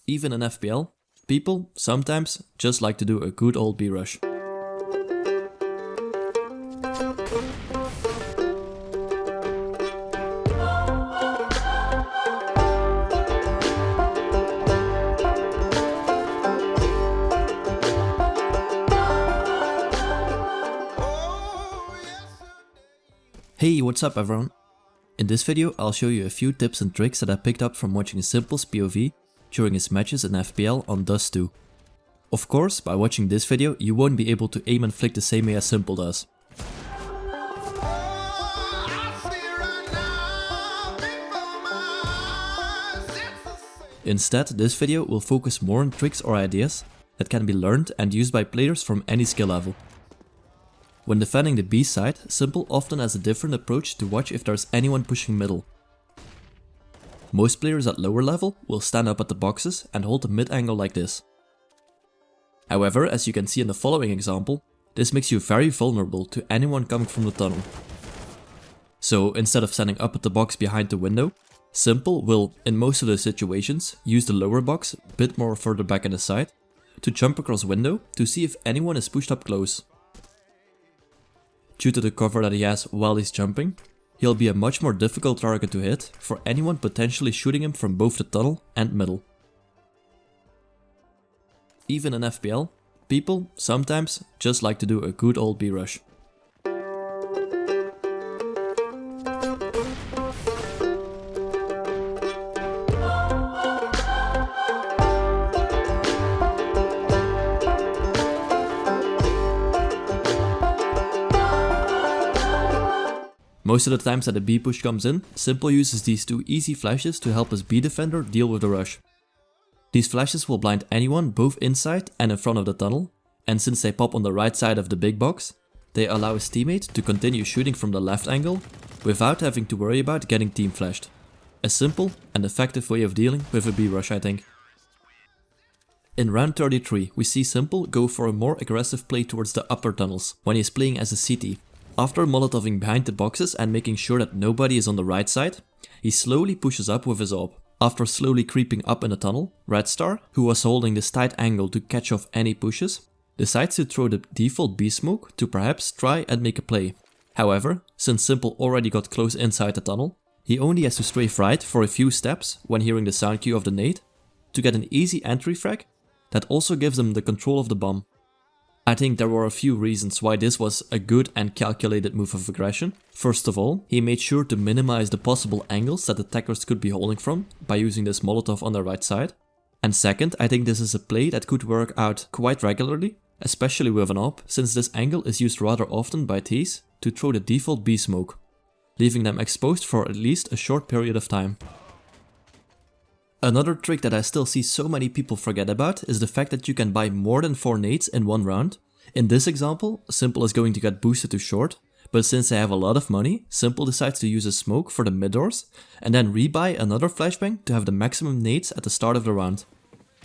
Even in FPL, people sometimes just like to do a good old B-rush. Hey, what's up everyone? In this video I'll show you a few tips and tricks that I picked up from watching S1mple's POV during his matches in FPL on Dust 2. Of course, by watching this video you won't be able to aim and flick the same way as S1mple does. Instead, this video will focus more on tricks or ideas that can be learned and used by players from any skill level. When defending the B side, S1mple often has a different approach to watch if there's anyone pushing middle. Most players at lower level will stand up at the boxes and hold the mid angle like this. However, as you can see in the following example, this makes you very vulnerable to anyone coming from the tunnel. So instead of standing up at the box behind the window, S1mple will, in most of the situations, use the lower box a bit more further back in the side to jump across window to see if anyone is pushed up close. Due to the cover that he has while he's jumping, he'll be a much more difficult target to hit for anyone potentially shooting him from both the tunnel and middle. Even in FPL, people sometimes just like to do a good old B-rush. Most of the times that a B push comes in, S1mple uses these two easy flashes to help his B defender deal with the rush. These flashes will blind anyone both inside and in front of the tunnel, and since they pop on the right side of the big box, they allow his teammate to continue shooting from the left angle without having to worry about getting team flashed. A simple and effective way of dealing with a B rush, I think. In round 33 we see S1mple go for a more aggressive play towards the upper tunnels when he is playing as a CT. After molotoving behind the boxes and making sure that nobody is on the right side, he slowly pushes up with his AWP. After slowly creeping up in the tunnel, Red Star, who was holding this tight angle to catch off any pushes, decides to throw the default B smoke to perhaps try and make a play. However, since S1mple already got close inside the tunnel, he only has to strafe right for a few steps when hearing the sound cue of the nade to get an easy entry frag that also gives him the control of the bomb. I think there were a few reasons why this was a good and calculated move of aggression. First of all, he made sure to minimize the possible angles that attackers could be holding from by using this Molotov on the right side. And second, I think this is a play that could work out quite regularly, especially with an AWP, since this angle is used rather often by Ts to throw the default B smoke, leaving them exposed for at least a short period of time. Another trick that I still see so many people forget about is the fact that you can buy more than 4 nades in one round. In this example, S1mple is going to get boosted to short, but since they have a lot of money, S1mple decides to use a smoke for the mid doors and then rebuy another flashbang to have the maximum nades at the start of the round.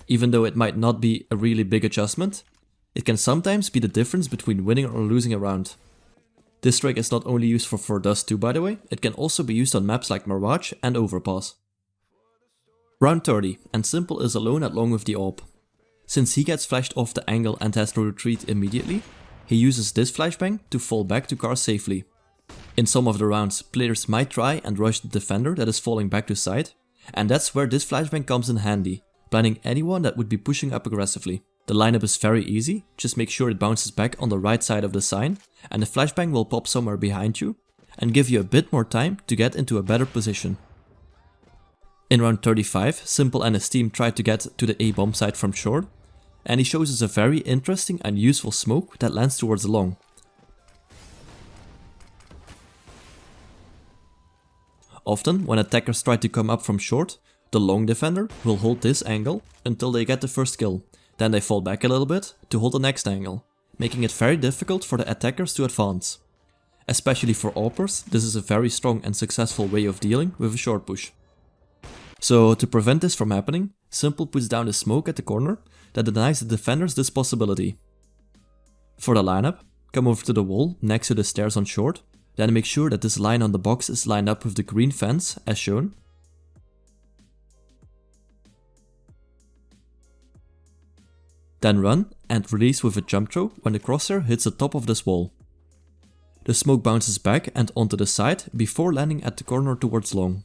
Even though it might not be a really big adjustment, it can sometimes be the difference between winning or losing a round. This trick is not only used for Dust 2 by the way, it can also be used on maps like Mirage and Overpass. Round 30 and S1mple is alone along with the AWP. Since he gets flashed off the angle and has to retreat immediately, he uses this flashbang to fall back to car safely. In some of the rounds, players might try and rush the defender that is falling back to side, and that's where this flashbang comes in handy, blinding anyone that would be pushing up aggressively. The lineup is very easy, just make sure it bounces back on the right side of the sign, and the flashbang will pop somewhere behind you, and give you a bit more time to get into a better position. In round 35, S1mple and his team try to get to the A bomb site from short, and he shows us a very interesting and useful smoke that lands towards the long. Often, when attackers try to come up from short, the long defender will hold this angle until they get the first kill, then they fall back a little bit to hold the next angle, making it very difficult for the attackers to advance. Especially for AWPers, this is a very strong and successful way of dealing with a short push. So to prevent this from happening, S1mple puts down the smoke at the corner that denies the defenders this possibility. For the lineup, come over to the wall next to the stairs on short, then make sure that this line on the box is lined up with the green fence as shown. Then run and release with a jump throw when the crosshair hits the top of this wall. The smoke bounces back and onto the side before landing at the corner towards long.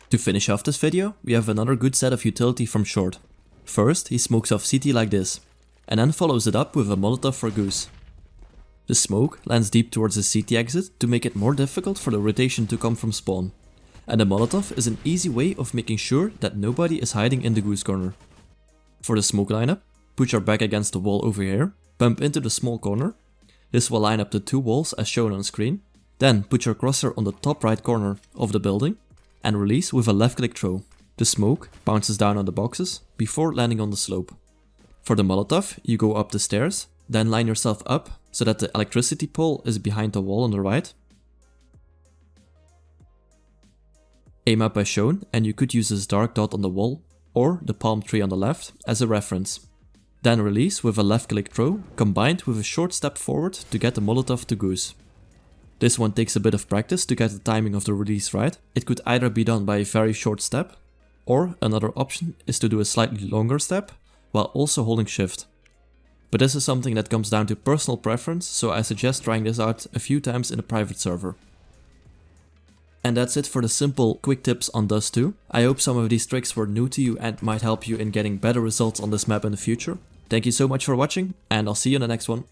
To finish off this video, we have another good set of utility from short. First, he smokes off CT like this, and then follows it up with a Molotov for goose. The smoke lands deep towards the CT exit to make it more difficult for the rotation to come from spawn. And the Molotov is an easy way of making sure that nobody is hiding in the goose corner. For the smoke lineup, put your back against the wall over here, bump into the small corner. This will line up the two walls as shown on screen. Then put your crosshair on the top right corner of the building and release with a left click throw. The smoke bounces down on the boxes before landing on the slope. For the Molotov, you go up the stairs, then line yourself up so that the electricity pole is behind the wall on the right. Aim up as shown, and you could use this dark dot on the wall or the palm tree on the left as a reference. Then release with a left click throw combined with a short step forward to get the Molotov to goose. This one takes a bit of practice to get the timing of the release right. It could either be done by a very short step, or another option is to do a slightly longer step while also holding shift. But this is something that comes down to personal preference, so I suggest trying this out a few times in a private server. And that's it for the simple quick tips on Dust 2. I hope some of these tricks were new to you and might help you in getting better results on this map in the future. Thank you so much for watching, and I'll see you in the next one.